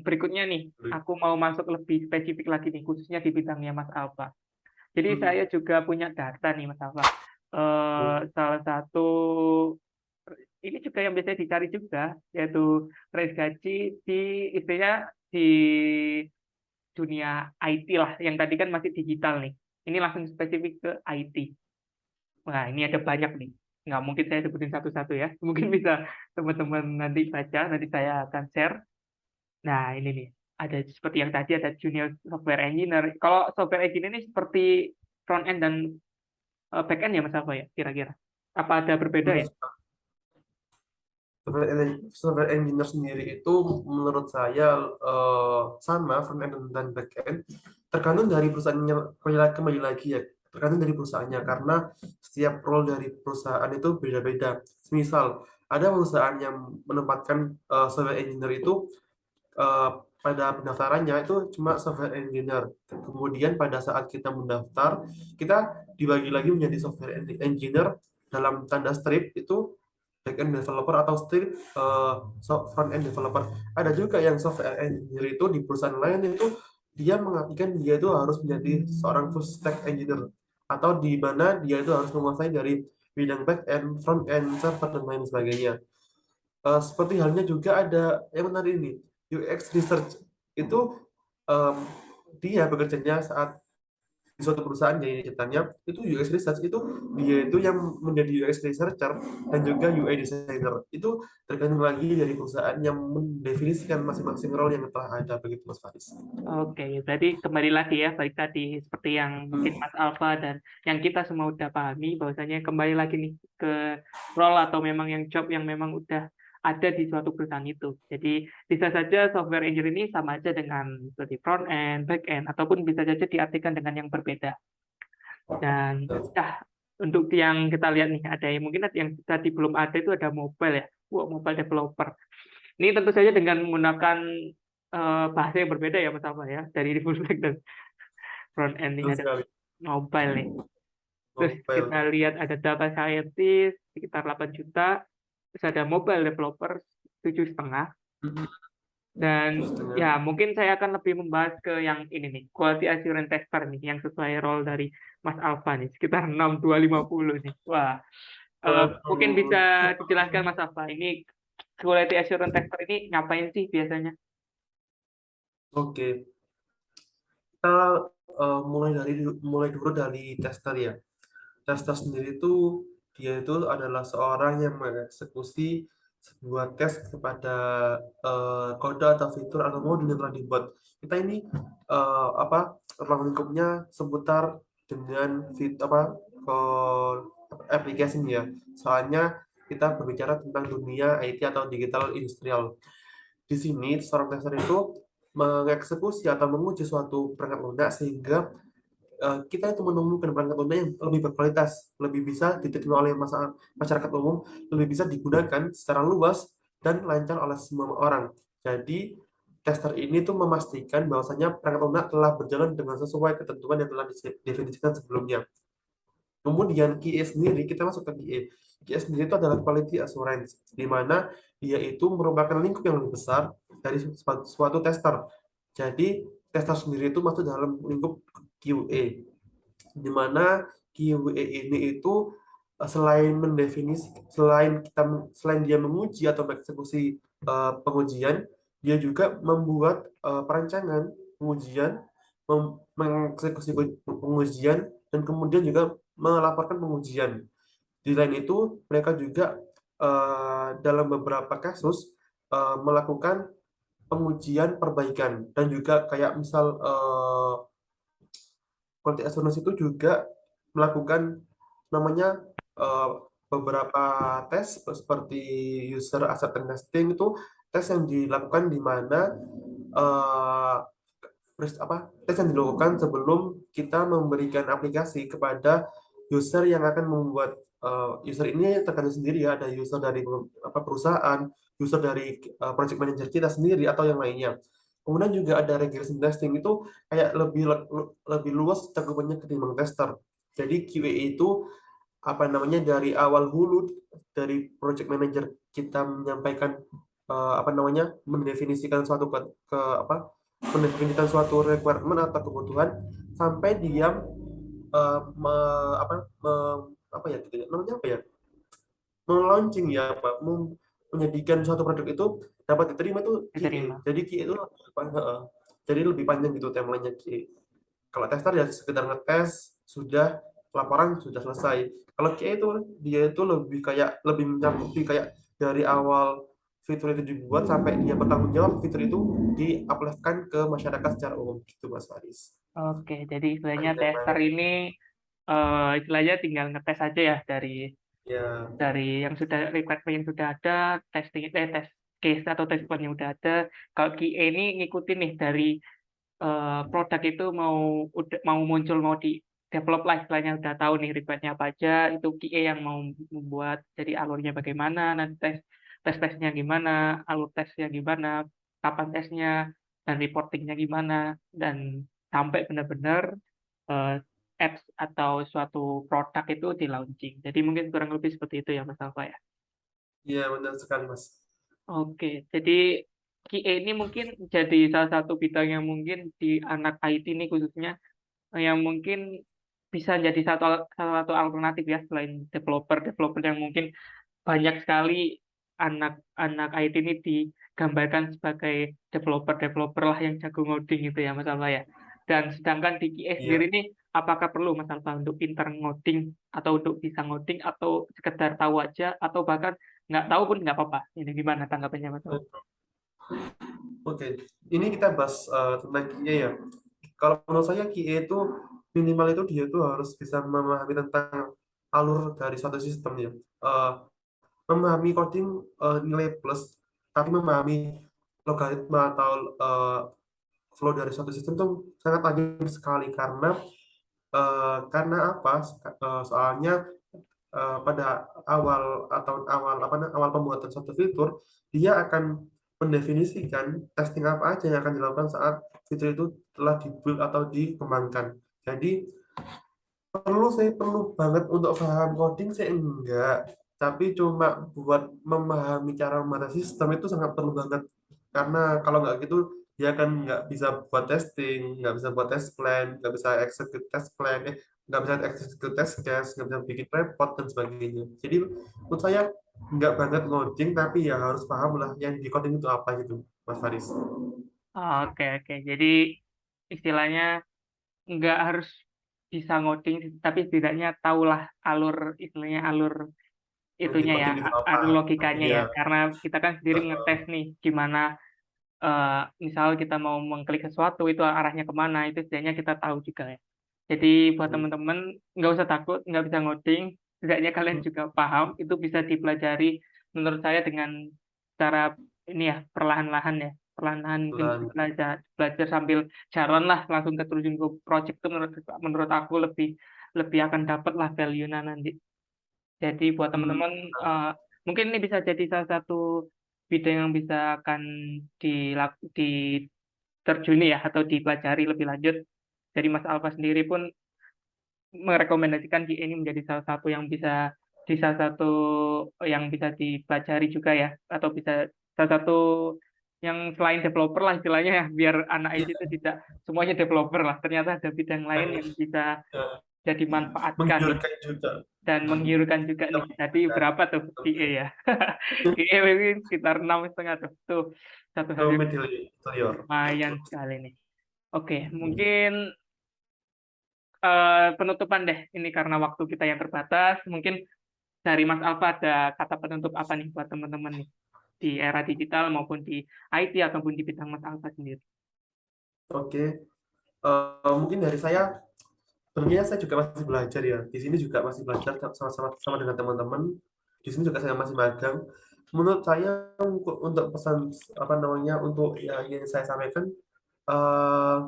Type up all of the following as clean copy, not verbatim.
Berikutnya nih, aku mau masuk lebih spesifik lagi nih, khususnya di bidangnya Mas Alfa. Jadi saya juga punya data nih Mas Alfa. Salah satu ini juga yang biasanya dicari juga, yaitu range gaji di istilahnya di dunia IT lah. Yang tadi kan masih digital nih. Ini langsung spesifik ke IT. Wah, ini ada banyak nih. Nggak mungkin saya sebutin satu-satu ya. Mungkin bisa teman-teman nanti baca, nanti saya akan share. Nah, ini nih. Ada seperti yang tadi ada junior software engineer. Kalau software engineer ini seperti front end dan back end ya Mas Alfa ya, kira-kira. Apa ada berbeda ya? Software engineer sendiri itu menurut saya sama front end dan back end tergantung dari perusahaannya, kembali lagi ya, tergantung dari perusahaannya karena setiap role dari perusahaan itu beda-beda. Misal ada perusahaan yang menempatkan software engineer itu eh, pada pendaftarannya itu cuma software engineer. Kemudian pada saat kita mendaftar, kita dibagi lagi menjadi software engineer dalam tanda strip itu back-end developer atau strip front-end developer. Ada juga yang software engineer itu di perusahaan lain itu dia mengartikan dia itu harus menjadi seorang full stack engineer atau di mana dia itu harus menguasai dari bidang back-end, front-end, server dan lain sebagainya. Seperti halnya juga ada yang menarik ini, UX research itu em, dia bekerjanya saat di suatu perusahaan jadi ceritanya itu UX research itu dia itu yang menjadi UX researcher dan juga UI designer itu tergantung lagi dari perusahaan yang mendefinisikan masing-masing role yang telah ada begitu Mas Faris. Oke, berarti kembali lagi ya, baik tadi seperti yang mungkin Mas Alfa dan yang kita semua udah pahami, bahwasanya kembali lagi nih ke role atau memang yang job yang memang udah ada di suatu perusahaan itu. Jadi bisa saja software engineer ini sama aja dengan seperti front end, back end, ataupun bisa saja diartikan dengan yang berbeda. Dan ya, untuk yang kita lihat nih, ada yang mungkin yang tadi belum ada itu ada mobile ya, wah mobile developer. Ini tentu saja dengan menggunakan bahasa yang berbeda ya Mas Alfa ya, dari full stack dan front end ini Betul ada sekali. mobile nih. Terus kita Mobile. lihat ada data scientist sekitar 8 juta, terus ada mobile developer 7,5. Dan ya Setengah. mungkin saya akan lebih membahas ke yang ini nih, quality assurance tester nih, yang sesuai role dari Mas Alfa nih, sekitar 6250 nih. Wah, mungkin bisa Waduh. dijelaskan Mas Alfa, ini quality assurance tester ini ngapain sih biasanya? Oke, kita mulai dulu dari tester ya. Tester sendiri itu dia itu adalah seorang yang mengeksekusi sebuah tes kepada kode atau fitur atau modul yang telah dibuat. Kita ini apa ruang lingkupnya seputar dengan aplikasinya ya. Soalnya kita berbicara tentang dunia IT atau digital industrial. Di sini seorang tester itu mengeksekusi atau menguji suatu perangkat lunak sehingga kita itu menemukan perangkat lunak yang lebih berkualitas, lebih bisa diterima oleh masyarakat umum, lebih bisa digunakan secara luas dan lancar oleh semua orang. Jadi tester ini tuh memastikan bahwasanya perangkat lunak telah berjalan dengan sesuai ketentuan yang telah didefinisikan sebelumnya. Kemudian QA sendiri, kita masuk ke QA. QA sendiri itu adalah quality assurance, di mana dia itu merupakan lingkup yang lebih besar dari suatu tester. Jadi, tester sendiri itu masuk dalam lingkup QA, di mana QA ini itu selain dia menguji atau mengeksekusi pengujian, dia juga membuat perancangan pengujian, mengeksekusi pengujian, dan kemudian juga melaporkan pengujian. Di lain itu, mereka juga dalam beberapa kasus melakukan pengujian perbaikan dan juga kayak misal quality assurance itu juga melakukan namanya eh, beberapa tes seperti user acceptance testing itu tes yang dilakukan di mana eh, tes yang dilakukan sebelum kita memberikan aplikasi kepada user yang akan membuat user ini tergantung sendiri ya, ada user dari perusahaan, user dari project manager kita sendiri atau yang lainnya. Kemudian juga ada regression testing itu kayak lebih luas cakupannya ketimbang tester. Jadi QA itu apa namanya dari awal hulu dari project manager kita menyampaikan apa namanya, mendefinisikan suatu ke apa mendefinisikan suatu requirement atau kebutuhan sampai dia eh, me- apa apa ya gitu ya namanya apa ya, melaunching ya apa, menjadikan suatu produk itu dapat diterima itu QA. Diterima. Jadi QA itu apa, jadi lebih panjang gitu timelinenya QA. Kalau tester ya sekedar ngetes sudah, laporan sudah selesai. Kalau QA itu dia itu lebih kayak lebih mencakupi kayak dari awal fitur itu dibuat sampai dia bertanggung jawab fitur itu diaplikasikan ke masyarakat secara umum gitu Mas Faris. Oke, jadi istilahnya Panjang tester banget. ini istilahnya tinggal ngetes aja ya Ya, dari yang sudah requirement yang sudah ada, tes case atau tes plan yang udah ada. Kalau QA ini ngikutin nih dari produk itu mau muncul, mau di develop lah istilahnya, udah tahu nih requirement apa aja, itu QA yang mau membuat, jadi alurnya bagaimana, nanti tesnya gimana, alur tesnya gimana, kapan tesnya, dan reportingnya gimana, dan sampai benar-benar eh, apps atau suatu produk itu di launching. Jadi mungkin kurang lebih seperti itu ya Mas Alfa ya. iya benar sekali Mas. Oke, jadi QA ini mungkin jadi salah satu bidang yang mungkin di anak IT ini khususnya, yang mungkin bisa jadi salah satu alternatif ya, selain developer yang mungkin banyak sekali anak-anak IT ini digambarkan sebagai developer lah yang jago ngoding gitu ya Mas Alfa ya. Dan sedangkan di QA sendiri Iya. ini, apakah perlu Mas Alfa untuk pinter ngoding atau untuk bisa ngoding, atau sekedar tahu aja, atau bahkan nggak tahu pun nggak apa-apa. Ini gimana tanggapannya Mas Alfa? Oke, ini kita bahas tentang QA ya. Kalau menurut saya QA itu minimal itu dia tuh harus bisa memahami tentang alur dari suatu sistem ya. Eh, Memahami coding nilai plus, tapi memahami logaritma atau flow dari suatu sistem itu sangat tajam sekali karena apa? Soalnya pada awal awal pembuatan suatu fitur dia akan mendefinisikan testing apa aja yang akan dilakukan saat fitur itu telah dibuild atau dikembangkan. Jadi perlu banget untuk paham coding saya enggak, tapi cuma buat memahami cara membuat sistem itu sangat perlu banget, karena kalau nggak gitu dia kan nggak bisa buat testing, nggak bisa buat test plan, nggak bisa execute test plan, nggak bisa execute test case, nggak bisa bikin report dan sebagainya. Jadi menurut saya nggak banget coding, tapi ya harus paham lah yang di coding itu apa gitu Mas Faris. Oke, oke. Jadi istilahnya nggak harus bisa ngoding, tapi setidaknya tahulah alur, istilahnya alur Yang di itunya ya, coding itu apa. alur logikanya ya. Iya. Karena kita kan sendiri ngetes nih gimana, misal kita mau mengklik sesuatu itu arahnya kemana, itu setidaknya kita tahu juga ya. Jadi buat teman-teman nggak usah takut nggak bisa ngoding, setidaknya kalian juga paham, itu bisa dipelajari menurut saya dengan cara ini ya, perlahan-lahan ya, perlahan-lahan mungkin Bulan. belajar belajar sambil jalan lah, langsung terjun ke project itu menurut menurut aku lebih lebih akan dapat lah value-nya nanti. Jadi buat Hmm. teman-teman, eh, mungkin ini bisa jadi salah satu bidang yang bisa akan diterjuni ya, atau dipelajari lebih lanjut. Dari Mas Alfa sendiri pun merekomendasikan ini menjadi salah satu yang bisa dipelajari juga ya, atau bisa salah satu yang selain developer lah istilahnya ya, biar anak IT itu tidak semuanya developer lah, ternyata ada bidang lain yang bisa Ya, jadi manfaatkan nih menggiurkan juga. dan menggiurkan juga Kita nih. Jadi mengiurkan. berapa tuh QA ya? QA mungkin sekitar 6,5 tuh satu Itu hari, Meteor. lumayan sekali nih. Oke, mungkin penutupan deh ini karena waktu kita yang terbatas. Mungkin dari Mas Alfa ada kata penutup apa nih buat teman-teman nih di era digital maupun di IT ataupun di bidang Mas Alfa sendiri. Oke, mungkin dari saya, sebenarnya saya juga masih belajar ya. Di sini juga masih belajar sama dengan teman-teman. Di sini juga saya masih magang. Menurut saya untuk pesan apa namanya untuk yang saya sampaikan, eh,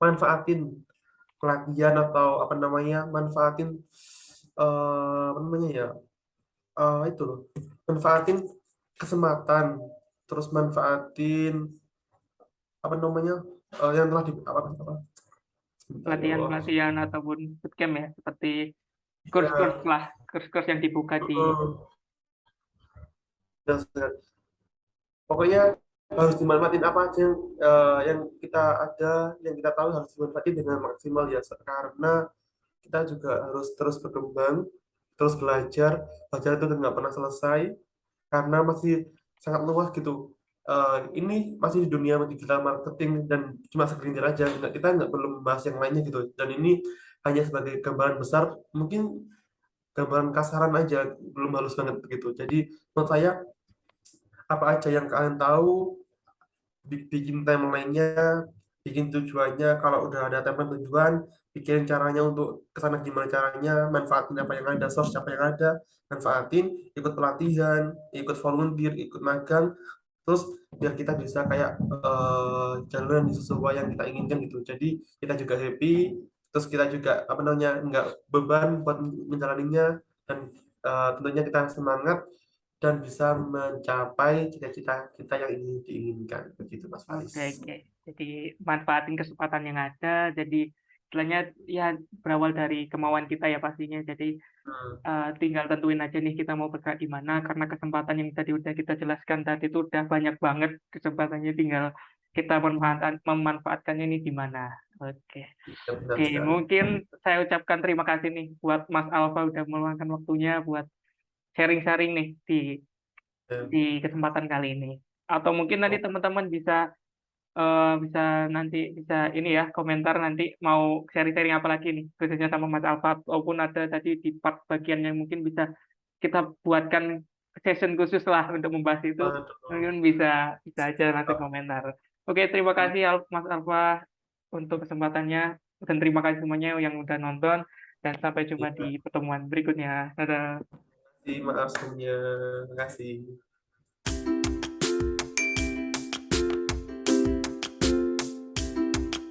manfaatin pelatihan atau apa namanya, manfaatin apa namanya ya, itu loh, manfaatin kesempatan, terus manfaatin apa namanya, yang telah di apa sebentar ya Allah. Pelatihan-pelatihan ataupun bootcamp ya, seperti Ya, kurs-kurs lah, kurs-kurs yang dibuka di betul. Dan pokoknya harus dimanfaatin apa aja yang kita ada, yang kita tahu harus dimanfaatin dengan maksimal ya, karena kita juga harus terus berkembang, terus belajar. Belajar itu nggak pernah selesai karena masih sangat luas gitu. Ini masih di dunia digital marketing dan cuma segelintir aja. Kita nggak perlu membahas yang lainnya gitu. Dan ini hanya sebagai gambaran besar, mungkin gambaran kasaran aja, belum halus banget gitu. Jadi menurut saya apa aja yang kalian tahu, bikin timelinenya, bikin tujuannya. Kalau udah ada timeline tujuan, bikin caranya untuk kesana gimana caranya, manfaatin apa yang ada, source apa yang ada, manfaatin, ikut pelatihan, ikut volunteer, ikut magang, terus biar kita bisa kayak jalur yang sesuai yang kita inginkan gitu. Jadi kita juga happy, terus kita juga apa namanya nggak beban buat menjalaninya, dan tentunya kita semangat dan bisa mencapai cita-cita kita yang ingin diinginkan begitu Mas Oke, Faris. oke. Jadi manfaatin kesempatan yang ada. Jadi istilahnya ya berawal dari kemauan kita ya pastinya. Jadi Hmm, tinggal tentuin aja nih kita mau bergerak di mana, karena kesempatan yang tadi udah kita jelaskan tadi itu udah banyak banget kesempatannya, tinggal kita memanfaatkannya nih di mana. Oke. iya, benar Oke, sekali. mungkin saya ucapkan terima kasih nih buat Mas Alfa udah meluangkan waktunya buat sharing-sharing nih Ya. di kesempatan kali ini. Atau mungkin nanti Oh, teman-teman bisa nanti bisa ini ya komentar nanti mau sharing-sharing apa lagi nih khususnya sama Mas Alfa, ataupun ada tadi di part bagian yang mungkin bisa kita buatkan session khusus lah untuk membahas itu, aduh. mungkin bisa bisa aja nanti komentar. Oke, terima kasih Mas Alfa untuk kesempatannya, dan terima kasih semuanya yang udah nonton, dan sampai jumpa di Iya, pertemuan berikutnya. Dadah. maaf sebelumnya. Terima kasih.